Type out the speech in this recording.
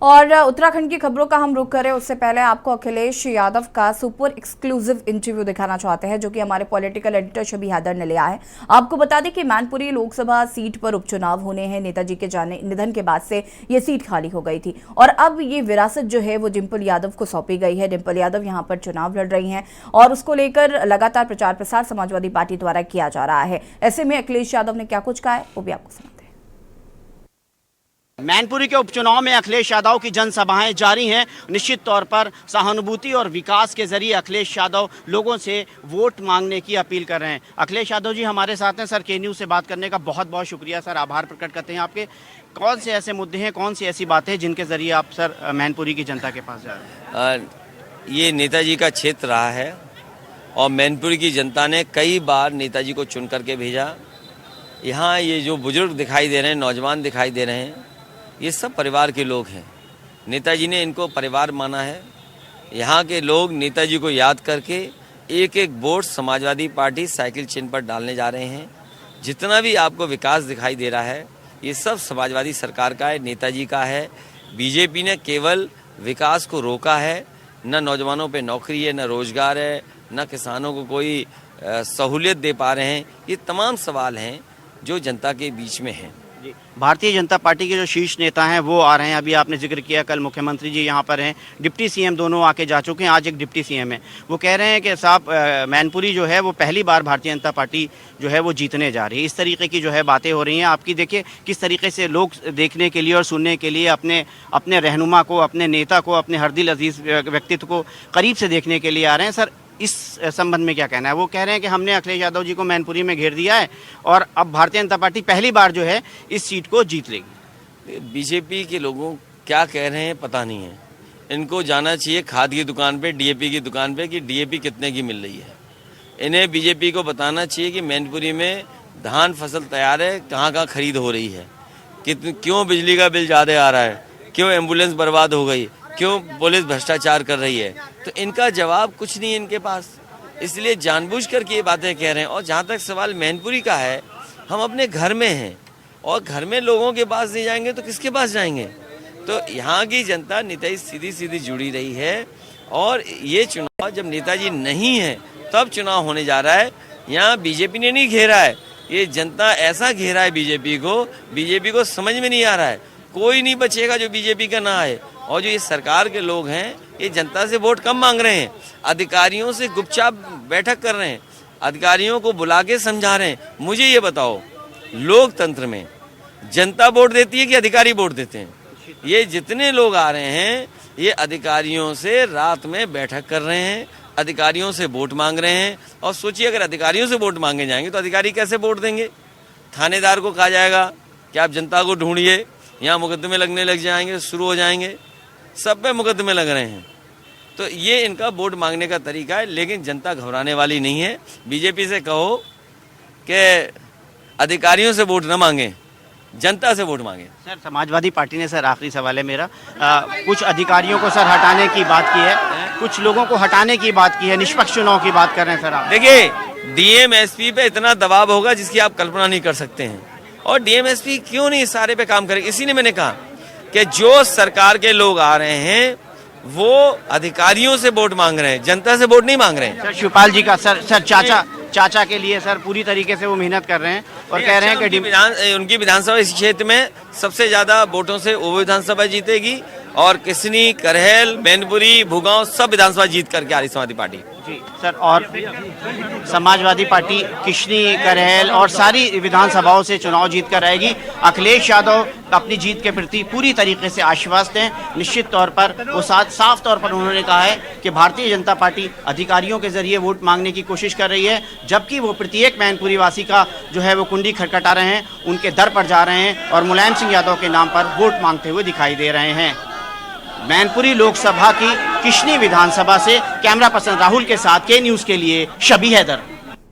और उत्तराखंड की खबरों का हम रुख करें उससे पहले आपको अखिलेश यादव का सुपर एक्सक्लूसिव इंटरव्यू दिखाना चाहते हैं, जो कि हमारे पॉलिटिकल एडिटर शबी हैदर ने लिया है। आपको बता दें कि मैनपुरी लोकसभा सीट पर उपचुनाव होने हैं। नेताजी के निधन के बाद से ये सीट खाली हो गई थी और अब ये विरासत जो है वो डिंपल यादव को सौंपी गई है। डिंपल यादव यहाँ पर चुनाव लड़ रही हैं और उसको लेकर लगातार प्रचार प्रसार समाजवादी पार्टी द्वारा किया जा रहा है। ऐसे में अखिलेश यादव ने क्या कुछ कहा है वो भी आपको सुनाते हैं। मैनपुरी के उपचुनाव में अखिलेश यादव की जनसभाएं जारी हैं। निश्चित तौर पर सहानुभूति और विकास के जरिए अखिलेश यादव लोगों से वोट मांगने की अपील कर रहे हैं। अखिलेश यादव जी हमारे साथ हैं। सर, के न्यूज़ से बात करने का बहुत बहुत शुक्रिया सर, आभार प्रकट करते हैं आपके। कौन से ऐसे मुद्दे हैं, कौन सी ऐसी बातें हैं जिनके जरिए आप सर मैनपुरी की जनता के पास जा रहे हैं? ये नेताजी का क्षेत्र रहा है और मैनपुरी की जनता ने कई बार नेताजी को चुन करके भेजा। यहाँ ये जो बुजुर्ग दिखाई दे रहे हैं, नौजवान दिखाई दे रहे हैं, ये सब परिवार के लोग हैं। नेताजी ने इनको परिवार माना है। यहाँ के लोग नेताजी को याद करके एक एक वोट समाजवादी पार्टी साइकिल चिन्ह पर डालने जा रहे हैं। जितना भी आपको विकास दिखाई दे रहा है ये सब समाजवादी सरकार का है, नेताजी का है। बीजेपी ने केवल विकास को रोका है। न नौजवानों पे नौकरी है, न रोजगार है, न किसानों को कोई सहूलियत दे पा रहे हैं। ये तमाम सवाल हैं जो जनता के बीच में हैं। भारतीय जनता पार्टी के जो शीर्ष नेता हैं वो आ रहे हैं। अभी आपने जिक्र किया, कल मुख्यमंत्री जी यहाँ पर हैं, डिप्टी सीएम दोनों आके जा चुके हैं, आज एक डिप्टी सीएम है। वो कह रहे हैं कि साहब मैनपुरी जो है वो पहली बार भारतीय जनता पार्टी जो है वो जीतने जा रही है। इस तरीके की जो है बातें हो रही हैं। आपकी देखिए किस तरीके से लोग देखने के लिए और सुनने के लिए अपने रहनुमा को, अपने नेता को, अपने हरदिल अजीज व्यक्तित्व को करीब से देखने के लिए आ रहे हैं। सर, इस संबंध में क्या कहना है? वो कह रहे हैं कि हमने अखिलेश यादव जी को मैनपुरी में घेर दिया है और अब भारतीय जनता पार्टी पहली बार जो है इस सीट को जीत लेगी। बीजेपी के लोगों क्या कह रहे हैं पता नहीं है। इनको जाना चाहिए खाद की दुकान पे, डीएपी की दुकान पे कि डीएपी कितने की मिल रही है। इन्हें बीजेपी को बताना चाहिए कि मैनपुरी में धान फसल तैयार है, कहाँ कहाँ खरीद हो रही है, क्यों बिजली का बिल ज़्यादा आ रहा है, क्यों एम्बुलेंस बर्बाद हो गई, क्यों पुलिस भ्रष्टाचार कर रही है। तो इनका जवाब कुछ नहीं है इनके पास, इसलिए जानबूझ करके ये बातें कह रहे हैं। और जहाँ तक सवाल मैनपुरी का है, हम अपने घर में हैं और घर में लोगों के पास नहीं जाएंगे तो किसके पास जाएंगे? तो यहाँ की जनता नेताजी सीधी सीधी जुड़ी रही है और ये चुनाव जब नेताजी नहीं है तब चुनाव होने जा रहा है। यहाँ बीजेपी ने नहीं घेरा है, ये जनता ऐसा घेरा है बीजेपी को समझ में नहीं आ रहा है। कोई नहीं बचेगा जो बीजेपी का ना आए। और जो ये सरकार के लोग हैं ये जनता से वोट कम मांग रहे हैं, अधिकारियों से गुपचाप बैठक कर रहे हैं, अधिकारियों को बुला के समझा रहे हैं। मुझे ये बताओ, लोकतंत्र में जनता वोट देती है कि अधिकारी वोट देते हैं? ये जितने लोग आ रहे हैं ये अधिकारियों से रात में बैठक कर रहे हैं, अधिकारियों से वोट मांग रहे हैं। और सोचिए अगर अधिकारियों से वोट मांगे जाएंगे तो अधिकारी कैसे वोट देंगे? थानेदार को कहा जाएगा कि आप जनता को ढूंढिए, यहाँ मुकदमे लगने लग जाएंगे, शुरू हो जाएंगे, सब पे मुकदमे लग रहे हैं। तो ये इनका वोट मांगने का तरीका है, लेकिन जनता घबराने वाली नहीं है। बीजेपी से कहो कि अधिकारियों से वोट न मांगे, जनता से वोट मांगे। सर, समाजवादी पार्टी ने, सर आखिरी सवाल है मेरा, कुछ अधिकारियों को सर हटाने की बात की है, कुछ लोगों को हटाने की बात की है, निष्पक्ष चुनाव की बात कर रहे हैं सर आप। देखिए, डीएम एसपी पे इतना दबाव होगा जिसकी आप कल्पना नहीं कर सकते हैं। और डीएम एसपी क्यों नहीं सारे पे काम करेंगे? इसी ने मैंने कहा कि जो सरकार के लोग आ रहे हैं वो अधिकारियों से वोट मांग रहे हैं, जनता से वोट नहीं मांग रहे हैं। सर, शिवपाल जी का सर चाचा के लिए सर पूरी तरीके से वो मेहनत कर रहे हैं और कह रहे हैं कि उनकी विधानसभा इस क्षेत्र में सबसे ज्यादा वोटों से वो विधानसभा जीतेगी और किसनी, करहल, मैनपुरी, भूगांव सब विधानसभा जीत करके आ रही समाजवादी पार्टी। जी सर, और समाजवादी पार्टी किशनी, करहल और सारी विधानसभाओं से चुनाव जीत कर आएगी। अखिलेश यादव अपनी जीत के प्रति पूरी तरीके से आश्वस्त हैं। निश्चित तौर पर वो साफ तौर पर उन्होंने कहा है कि भारतीय जनता पार्टी अधिकारियों के जरिए वोट मांगने की कोशिश कर रही है, जबकि वो प्रत्येक मैनपुरी वासी का जो है वो कुंडी खटखटा रहे हैं, उनके दर पर जा रहे हैं और मुलायम सिंह यादव के नाम पर वोट मांगते हुए दिखाई दे रहे हैं। मैनपुरी लोकसभा की किशनी विधानसभा से कैमरा पर्सन राहुल के साथ के न्यूज़ के लिए शबी हैदर।